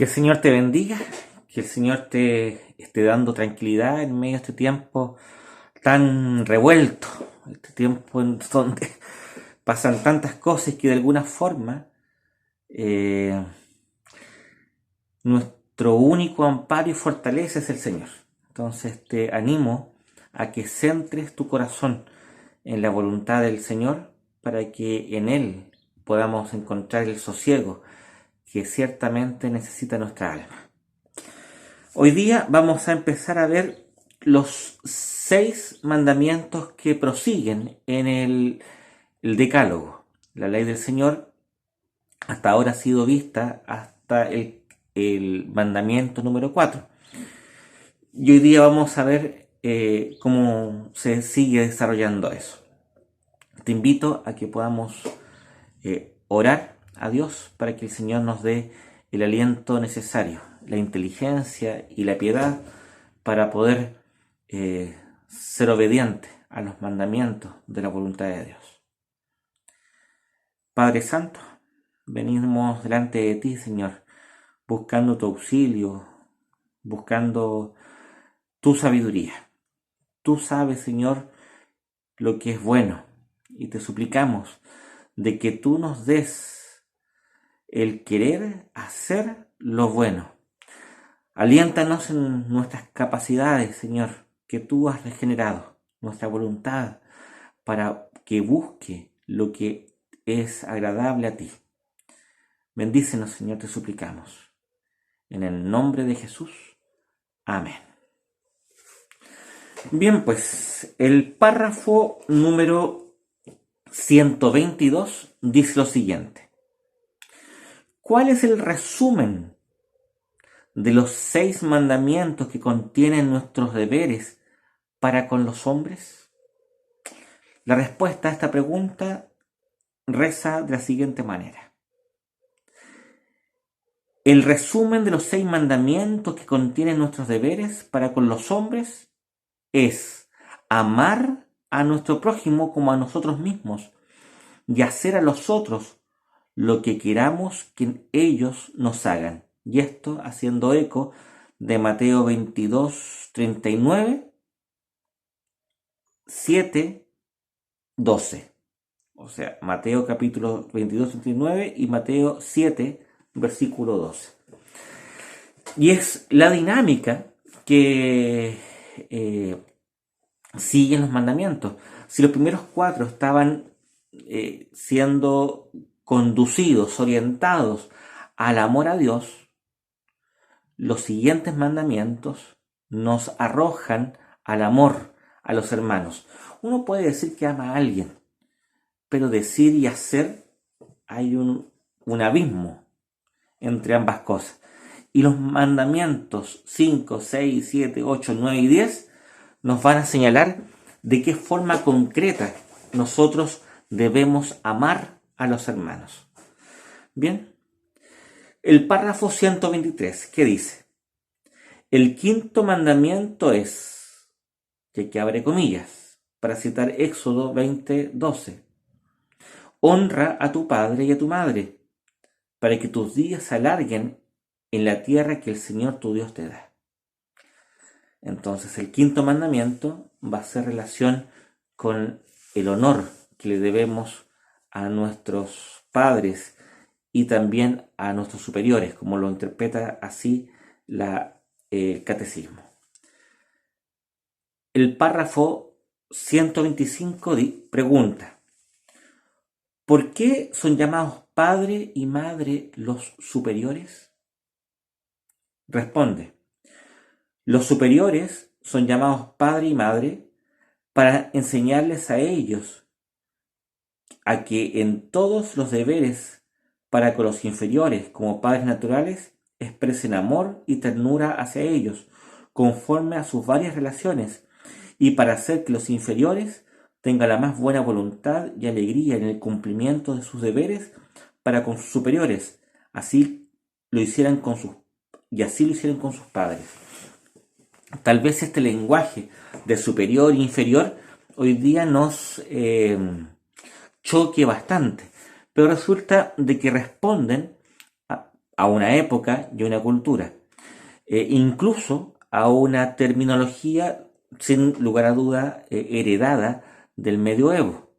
Que el Señor te bendiga, que el Señor te esté dando tranquilidad en medio de este tiempo tan revuelto, este tiempo en donde pasan tantas cosas que de alguna forma eh, nuestro único amparo y fortaleza es el Señor. Entonces te animo a que centres tu corazón en la voluntad del Señor para que en Él podamos encontrar el sosiego que ciertamente necesita nuestra alma. Hoy día vamos a empezar a ver los 6 mandamientos que prosiguen en el Decálogo. La ley del Señor hasta ahora ha sido vista hasta el mandamiento número 4. Y hoy día vamos a ver cómo se sigue desarrollando eso. Te invito a que podamos orar a Dios para que el Señor nos dé el aliento necesario, la inteligencia y la piedad para poder ser obediente a los mandamientos de la voluntad de Dios. Padre Santo, venimos delante de ti, Señor, buscando tu auxilio, buscando tu sabiduría. Tú sabes, Señor, lo que es bueno y te suplicamos de que tú nos des el querer hacer lo bueno. Aliéntanos en nuestras capacidades, Señor, que tú has regenerado, nuestra voluntad, para que busque lo que es agradable a ti. Bendícenos, Señor, te suplicamos. En el nombre de Jesús. Amén. Bien, pues el párrafo número 122 dice lo siguiente. ¿Cuál es el resumen de los 6 mandamientos que contienen nuestros deberes para con los hombres? La respuesta a esta pregunta reza de la siguiente manera. El resumen de los 6 mandamientos que contienen nuestros deberes para con los hombres es amar a nuestro prójimo como a nosotros mismos y hacer a los otros lo que queramos que ellos nos hagan. Y esto haciendo eco de Mateo 22, 39, 7, 12. O sea, Mateo capítulo 22, 39 y Mateo 7, versículo 12. Y es la dinámica que siguen los mandamientos. Si los primeros 4 estaban siendo conducidos, orientados al amor a Dios, los siguientes mandamientos nos arrojan al amor a los hermanos. Uno puede decir que ama a alguien, pero decir y hacer hay un abismo entre ambas cosas. Y los mandamientos 5, 6, 7, 8, 9 y 10 nos van a señalar de qué forma concreta nosotros debemos amar a los hermanos. Bien, el párrafo 123, ¿qué dice? El quinto mandamiento es, y aquí abre comillas, para citar Éxodo 20:12. Honra a tu padre y a tu madre, para que tus días se alarguen en la tierra que el Señor tu Dios te da. Entonces el quinto mandamiento va a hacer relación con el honor que le debemos a nuestros padres y también a nuestros superiores, como lo interpreta así el catecismo. El párrafo 125 pregunta, ¿por qué son llamados padre y madre los superiores? Responde, los superiores son llamados padre y madre para enseñarles a ellos a que en todos los deberes para con los inferiores como padres naturales expresen amor y ternura hacia ellos conforme a sus varias relaciones y para hacer que los inferiores tengan la más buena voluntad y alegría en el cumplimiento de sus deberes para con sus superiores, así lo hicieran con sus padres. Tal vez este lenguaje de superior e inferior hoy día nos choque bastante, pero resulta de que responden a una época y a una cultura, incluso a una terminología, sin lugar a duda, heredada del medioevo.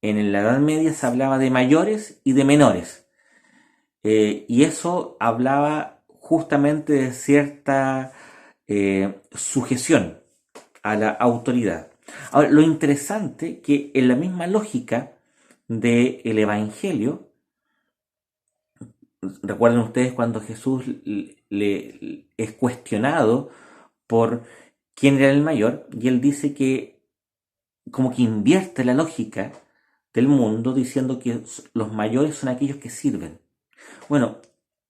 En la Edad Media se hablaba de mayores y de menores, y eso hablaba justamente de cierta sujeción a la autoridad. Ahora, lo interesante que en la misma lógica del Evangelio, recuerden ustedes cuando Jesús le es cuestionado por quién era el mayor, y él dice que como que invierte la lógica del mundo diciendo que los mayores son aquellos que sirven. Bueno,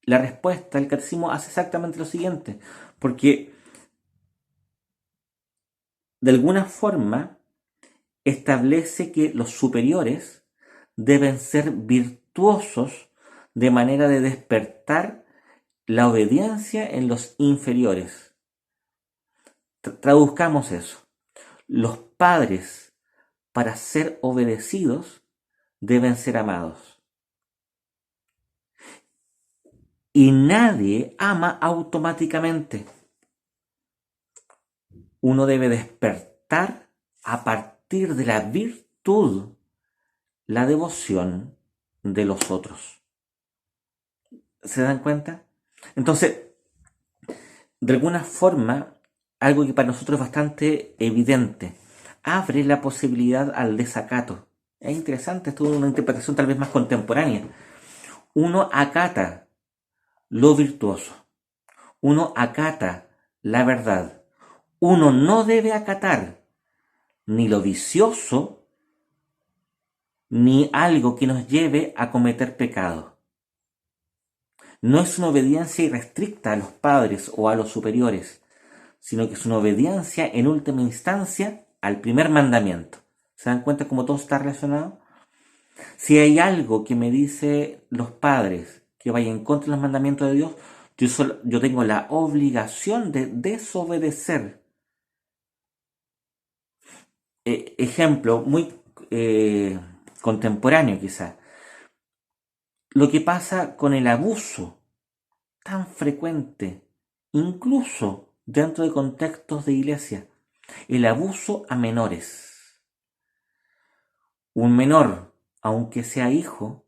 la respuesta del catecismo hace exactamente lo siguiente, porque de alguna forma establece que los superiores deben ser virtuosos de manera de despertar la obediencia en los inferiores. Traduzcamos eso. Los padres, para ser obedecidos, deben ser amados. Y nadie ama automáticamente. Uno debe despertar a partir de la virtud la devoción de los otros. ¿Se dan cuenta? Entonces, de alguna forma, algo que para nosotros es bastante evidente, abre la posibilidad al desacato. Es interesante, esto es una interpretación tal vez más contemporánea. Uno acata lo virtuoso, uno acata la verdad. Uno no debe acatar ni lo vicioso ni algo que nos lleve a cometer pecado. No es una obediencia irrestricta a los padres o a los superiores, sino que es una obediencia en última instancia al primer mandamiento. ¿Se dan cuenta cómo todo está relacionado? Si hay algo que me dice los padres que vaya en contra de los mandamientos de Dios, yo tengo la obligación de desobedecer. Ejemplo muy contemporáneo quizá. Lo que pasa con el abuso tan frecuente, incluso dentro de contextos de iglesia, el abuso a menores. Un menor, aunque sea hijo,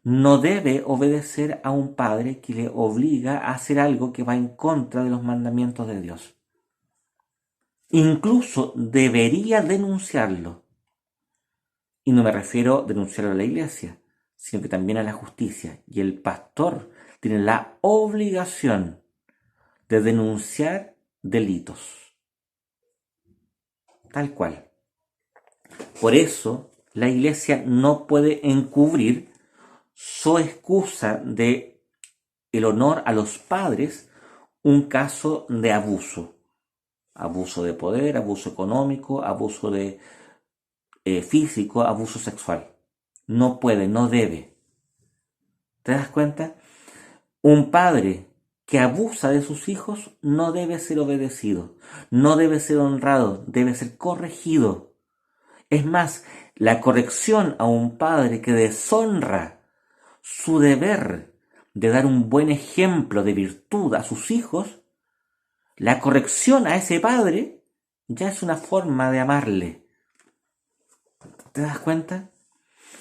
no debe obedecer a un padre que le obliga a hacer algo que va en contra de los mandamientos de Dios. Incluso debería denunciarlo. Y no me refiero a denunciarlo a la iglesia, sino que también a la justicia. Y el pastor tiene la obligación de denunciar delitos. Tal cual. Por eso la iglesia no puede encubrir su excusa de el honor a los padres un caso de abuso. Abuso de poder, abuso económico, abuso de físico, abuso sexual. No puede, no debe. ¿Te das cuenta? Un padre que abusa de sus hijos no debe ser obedecido, no debe ser honrado, debe ser corregido. Es más, la corrección a un padre que deshonra su deber de dar un buen ejemplo de virtud a sus hijos, la corrección a ese padre ya es una forma de amarle. ¿Te das cuenta?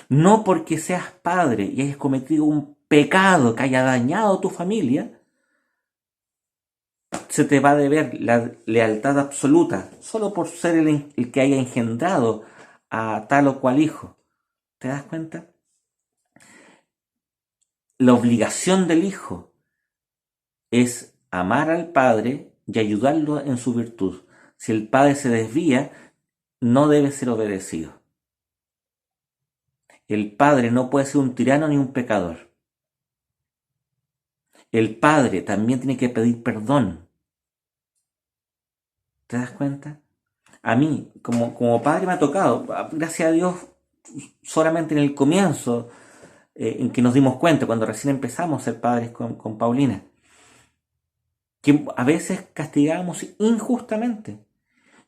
No porque seas padre y hayas cometido un pecado que haya dañado a tu familia, se te va a deber la lealtad absoluta, solo por ser el que haya engendrado a tal o cual hijo. ¿Te das cuenta? La obligación del hijo es amar al padre y ayudarlo en su virtud. Si el padre se desvía, no debe ser obedecido. El padre no puede ser un tirano ni un pecador. El padre también tiene que pedir perdón. ¿Te das cuenta? A mí, como padre me ha tocado, gracias a Dios, solamente en el comienzo, en que nos dimos cuenta, cuando recién empezamos a ser padres con Paulina, que a veces castigábamos injustamente,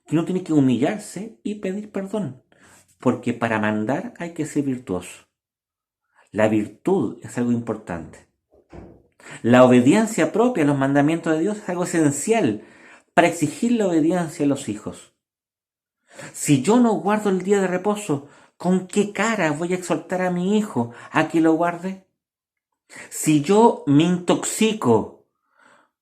que uno tiene que humillarse y pedir perdón, porque para mandar hay que ser virtuoso. La virtud es algo importante. La obediencia propia a los mandamientos de Dios es algo esencial para exigir la obediencia a los hijos. Si yo no guardo el día de reposo, ¿con qué cara voy a exhortar a mi hijo a que lo guarde? Si yo me intoxico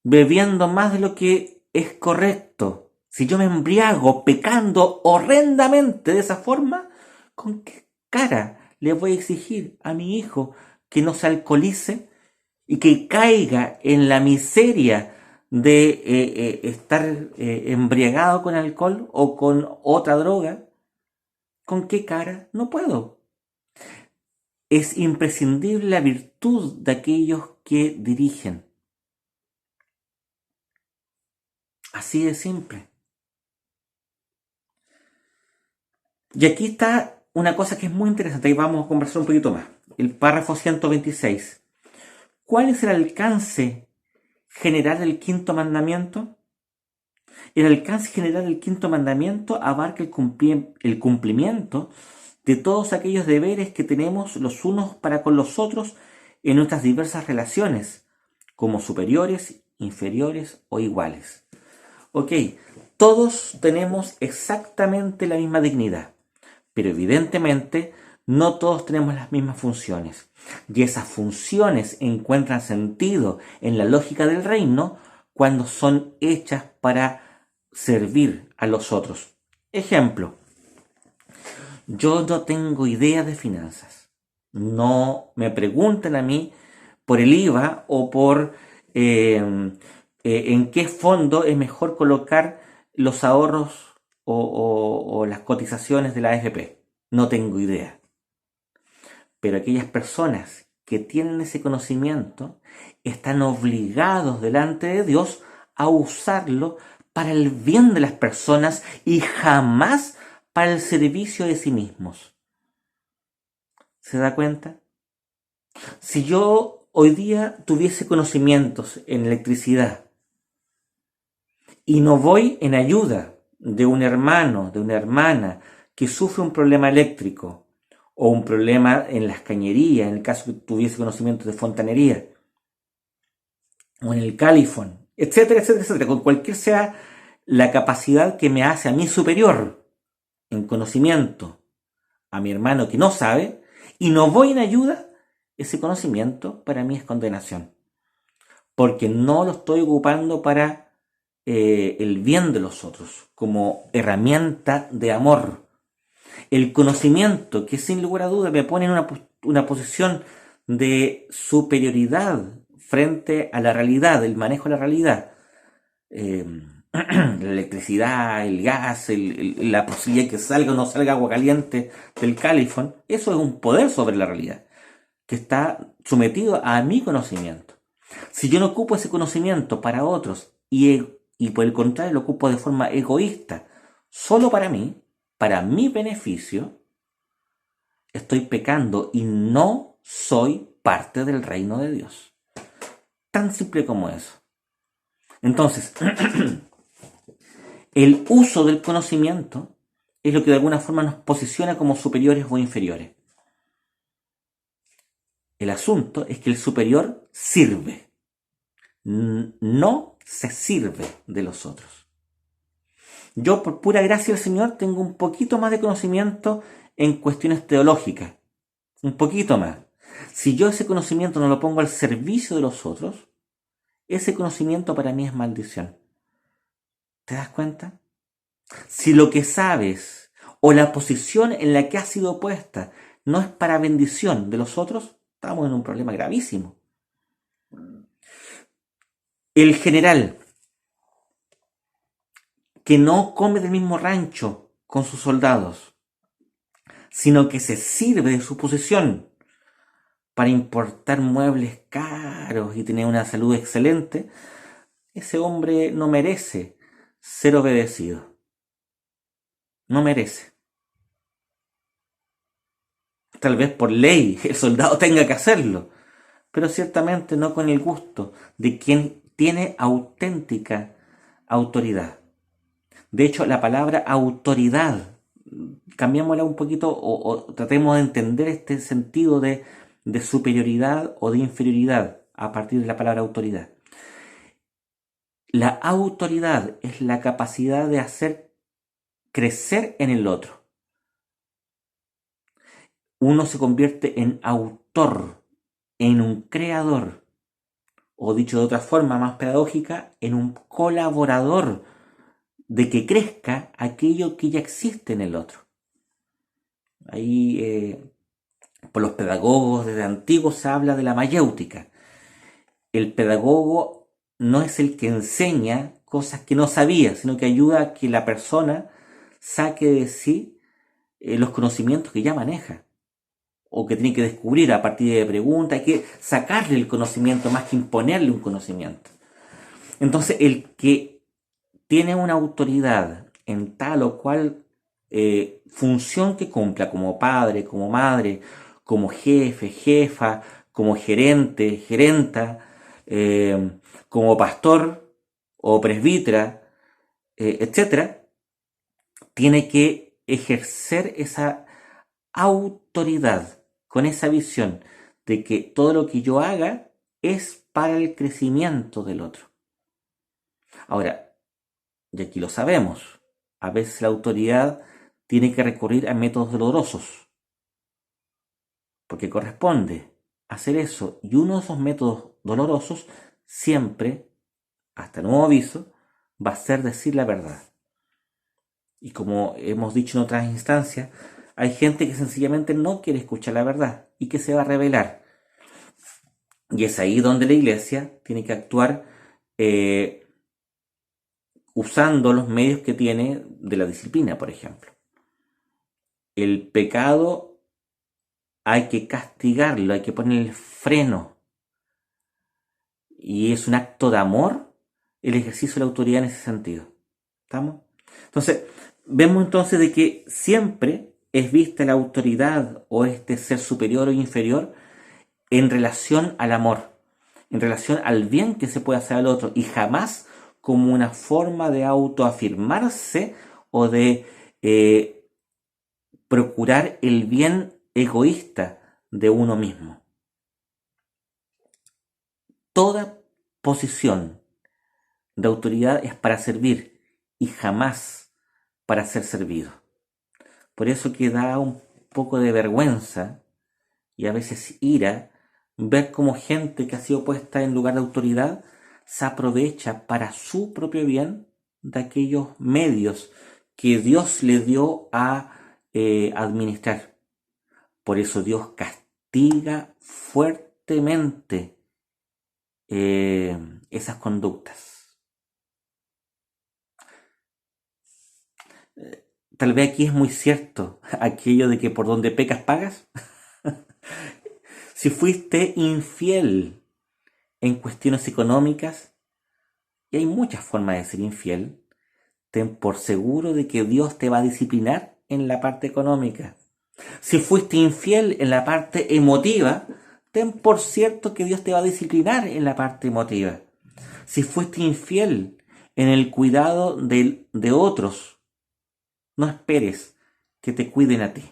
bebiendo más de lo que es correcto, si yo me embriago pecando horrendamente de esa forma, ¿con qué cara le voy a exigir a mi hijo que no se alcoholice y que caiga en la miseria de estar embriagado con alcohol o con otra droga? ¿Con qué cara? No puedo. Es imprescindible la virtud de aquellos que dirigen. Así de simple. Y aquí está una cosa que es muy interesante y vamos a conversar un poquito más. El párrafo 126. ¿Cuál es el alcance general del quinto mandamiento? El alcance general del quinto mandamiento abarca el cumplimiento de todos aquellos deberes que tenemos los unos para con los otros en nuestras diversas relaciones, como superiores, inferiores o iguales. Ok, todos tenemos exactamente la misma dignidad, pero evidentemente no todos tenemos las mismas funciones. Y esas funciones encuentran sentido en la lógica del reino cuando son hechas para servir a los otros. Ejemplo, yo no tengo idea de finanzas. No me pregunten a mí por el IVA o por en qué fondo es mejor colocar los ahorros o las cotizaciones de la AFP. No tengo idea. Pero aquellas personas que tienen ese conocimiento están obligados delante de Dios a usarlo para el bien de las personas y jamás para el servicio de sí mismos. ¿Se da cuenta? Si yo hoy día tuviese conocimientos en electricidad y no voy en ayuda de un hermano, de una hermana que sufre un problema eléctrico o un problema en las cañerías, en el caso que tuviese conocimientos de fontanería, o en el califón, etcétera, etcétera, etcétera, con cualquier sea la capacidad que me hace a mí superior en conocimiento a mi hermano que no sabe, y no voy en ayuda, ese conocimiento para mí es condenación, porque no lo estoy ocupando para el bien de los otros, como herramienta de amor. El conocimiento que sin lugar a duda me pone en una posición de superioridad frente a la realidad, el manejo de la realidad, la electricidad, el gas, la posibilidad de que salga o no salga agua caliente del califón, eso es un poder sobre la realidad, que está sometido a mi conocimiento. Si yo no ocupo ese conocimiento para otros y por el contrario lo ocupo de forma egoísta, solo para mí, para mi beneficio, estoy pecando y no soy parte del reino de Dios. Tan simple como eso. Entonces, el uso del conocimiento es lo que de alguna forma nos posiciona como superiores o inferiores. El asunto es que el superior sirve, no se sirve de los otros. Yo, por pura gracia del Señor, tengo un poquito más de conocimiento en cuestiones teológicas, un poquito más. Si yo ese conocimiento no lo pongo al servicio de los otros, ese conocimiento para mí es maldición. ¿Te das cuenta? Si lo que sabes o la posición en la que has sido puesta no es para bendición de los otros, estamos en un problema gravísimo. El general que no come del mismo rancho con sus soldados, sino que se sirve de su posición para importar muebles caros y tener una salud excelente, ese hombre no merece ser obedecido. No merece. Tal vez por ley el soldado tenga que hacerlo, pero ciertamente no con el gusto de quien tiene auténtica autoridad. De hecho, la palabra autoridad, cambiémosla un poquito o tratemos de entender este sentido de superioridad o de inferioridad. a partir de la palabra autoridad. La autoridad es la capacidad de hacer crecer en el otro. Uno se convierte en autor, en un creador, o dicho de otra forma más pedagógica, en un colaborador de que crezca aquello que ya existe en el otro. Ahí, por los pedagogos desde antiguo se habla de la mayéutica. El pedagogo no es el que enseña cosas que no sabía, sino que ayuda a que la persona saque de sí los conocimientos que ya maneja o que tiene que descubrir a partir de preguntas. Hay que sacarle el conocimiento más que imponerle un conocimiento. Entonces, el que tiene una autoridad en tal o cual función que cumpla, como padre, como madre, como jefe, jefa, como gerente, gerenta, como pastor o presbítera, etcétera, tiene que ejercer esa autoridad con esa visión de que todo lo que yo haga es para el crecimiento del otro. Ahora, y aquí lo sabemos, a veces la autoridad tiene que recurrir a métodos dolorosos, porque corresponde hacer eso, y uno de esos métodos dolorosos siempre, hasta nuevo aviso, va a ser decir la verdad. Y como hemos dicho en otras instancias, hay gente que sencillamente no quiere escuchar la verdad y que se va a rebelar. Y es ahí donde la iglesia tiene que actuar usando los medios que tiene de la disciplina, por ejemplo. El pecado hay que castigarlo, hay que ponerle freno. Y es un acto de amor el ejercicio de la autoridad en ese sentido. ¿Estamos? Entonces, vemos entonces de que siempre es vista la autoridad o este ser superior o inferior en relación al amor, en relación al bien que se puede hacer al otro y jamás como una forma de autoafirmarse o de procurar el bien egoísta de uno mismo. Toda posición de autoridad es para servir y jamás para ser servido. Por eso que da un poco de vergüenza y a veces ira ver cómo gente que ha sido puesta en lugar de autoridad se aprovecha para su propio bien de aquellos medios que Dios le dio a administrar. Por eso Dios castiga fuertemente esas conductas. Tal vez aquí es muy cierto aquello de que por donde pecas pagas. Si fuiste infiel en cuestiones económicas, y hay muchas formas de ser infiel, ten por seguro de que Dios te va a disciplinar en la parte económica. Si fuiste infiel en la parte emotiva, ten por cierto que Dios te va a disciplinar en la parte emotiva. Si fuiste infiel en el cuidado de otros, no esperes que te cuiden a ti.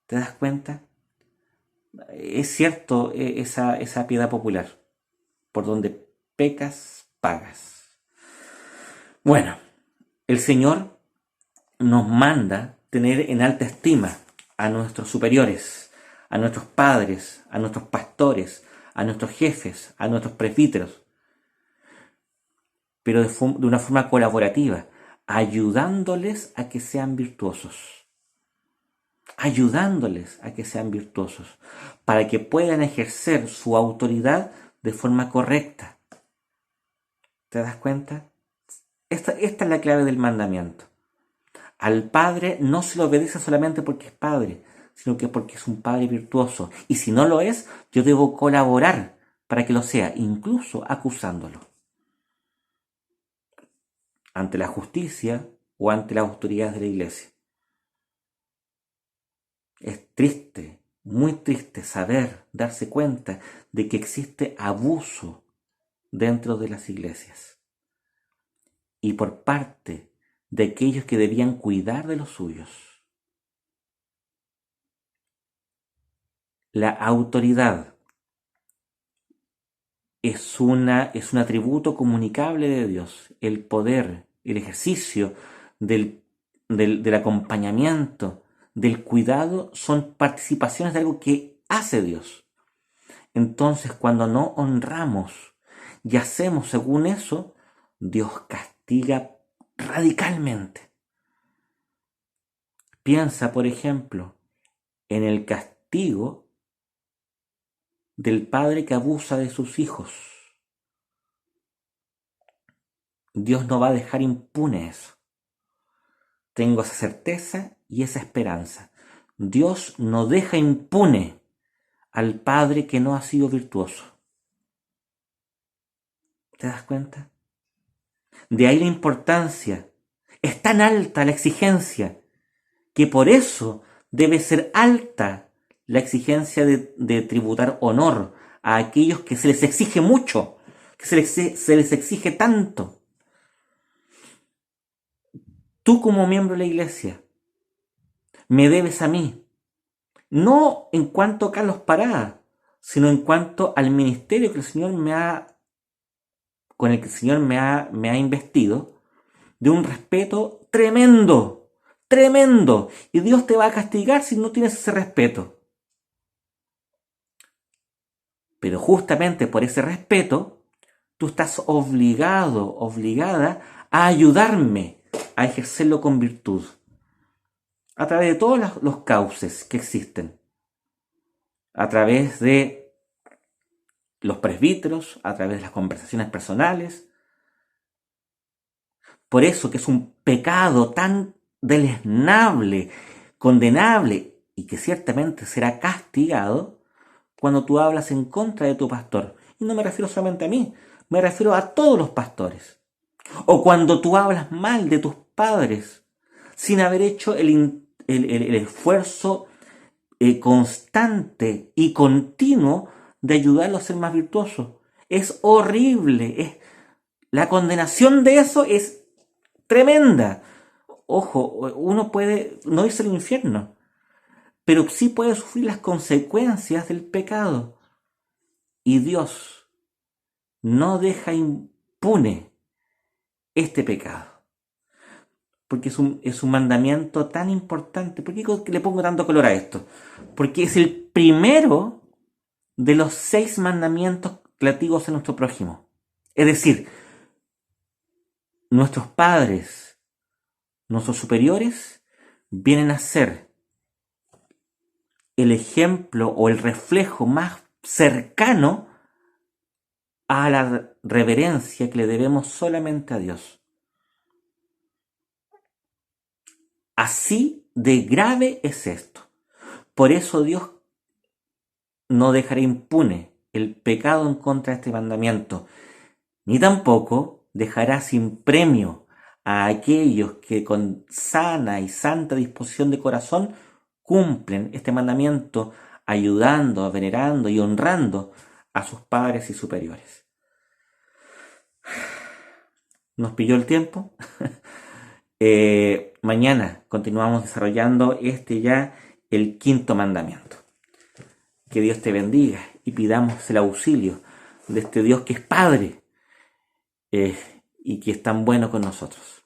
¿Te das cuenta? Es cierto esa piedad popular. Por donde pecas, pagas. Bueno, el Señor nos manda tener en alta estima a nuestros superiores, a nuestros padres, a nuestros pastores, a nuestros jefes, a nuestros presbíteros, pero de una forma colaborativa, ayudándoles a que sean virtuosos. Ayudándoles a que sean virtuosos, para que puedan ejercer su autoridad de forma correcta. ¿Te das cuenta? Esta es la clave del mandamiento. Al Padre no se le obedece solamente porque es Padre, sino que porque es un Padre virtuoso. Y si no lo es, yo debo colaborar para que lo sea, incluso acusándolo. Ante la justicia o ante las autoridades de la iglesia. Es triste, muy triste saber, darse cuenta de que existe abuso dentro de las iglesias. Y por parte de aquellos que debían cuidar de los suyos. La autoridad es un atributo comunicable de Dios. El poder, el ejercicio del acompañamiento, del cuidado, son participaciones de algo que hace Dios. Entonces, cuando no honramos y hacemos según eso, Dios castiga radicalmente. Piensa, por ejemplo, en el castigo del padre que abusa de sus hijos. Dios no va a dejar impune eso. Tengo esa certeza y esa esperanza. Dios no deja impune al padre que no ha sido virtuoso. ¿Te das cuenta? De ahí la importancia. Es tan alta la exigencia que por eso debe ser alta la exigencia de tributar honor a aquellos que se les exige mucho, que se les exige tanto. Tú como miembro de la iglesia me debes a mí, no en cuanto a Carlos Parada, sino en cuanto al ministerio que el Señor con el que el Señor me ha investido, de un respeto tremendo, tremendo. Y Dios te va a castigar si no tienes ese respeto. Pero justamente por ese respeto, tú estás obligado, obligada a ayudarme a ejercerlo con virtud, a través de todos los cauces que existen, a través de los presbíteros, a través de las conversaciones personales. Por eso que es un pecado tan deleznable, condenable y que ciertamente será castigado cuando tú hablas en contra de tu pastor. Y no me refiero solamente a mí, me refiero a todos los pastores. O cuando tú hablas mal de tus padres sin haber hecho el esfuerzo constante y continuo de ayudarlo a ser más virtuoso. Es horrible. La condenación de eso es tremenda. Ojo, uno puede no irse al infierno, pero sí puede sufrir las consecuencias del pecado. Y Dios no deja impune este pecado. Porque es un mandamiento tan importante. ¿Por qué le pongo tanto color a esto? Porque es el primero de los 6 mandamientos relativos a nuestro prójimo. Es decir, nuestros padres, nuestros superiores, vienen a ser el ejemplo o el reflejo más cercano a la reverencia que le debemos solamente a Dios. Así de grave es esto. Por eso Dios no dejará impune el pecado en contra de este mandamiento, ni tampoco dejará sin premio a aquellos que con sana y santa disposición de corazón cumplen este mandamiento, ayudando, venerando y honrando a sus padres y superiores. ¿Nos pilló el tiempo? Mañana continuamos desarrollando el 5.º mandamiento. Que Dios te bendiga y pidamos el auxilio de este Dios que es Padre y que es tan bueno con nosotros.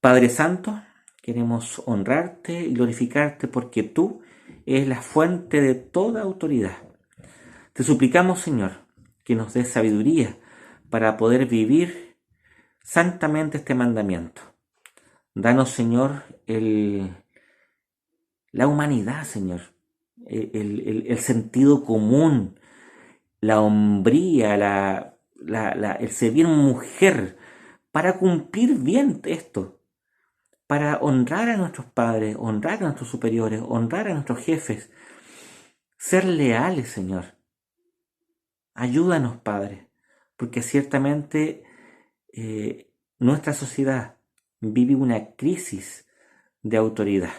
Padre Santo, queremos honrarte y glorificarte porque tú eres la fuente de toda autoridad. Te suplicamos, Señor, que nos des sabiduría para poder vivir santamente este mandamiento. Danos, Señor, la humanidad, Señor, el sentido común, la hombría, el ser bien mujer, para cumplir bien esto, para honrar a nuestros padres, honrar a nuestros superiores, honrar a nuestros jefes, ser leales, Señor. Ayúdanos, Padre, porque ciertamente nuestra sociedad vive una crisis de autoridad.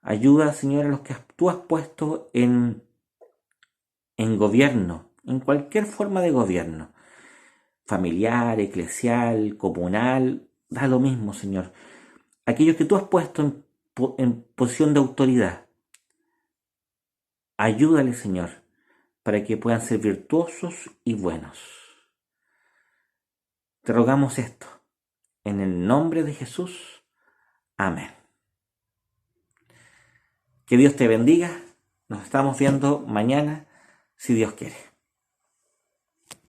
Ayuda, Señor, a los que tú has puesto en gobierno, en cualquier forma de gobierno, familiar, eclesial, comunal, da lo mismo, Señor. Aquellos que tú has puesto en posición de autoridad, ayúdale, Señor, para que puedan ser virtuosos y buenos. Te rogamos esto, en el nombre de Jesús. Amén. Que Dios te bendiga. Nos estamos viendo mañana, si Dios quiere.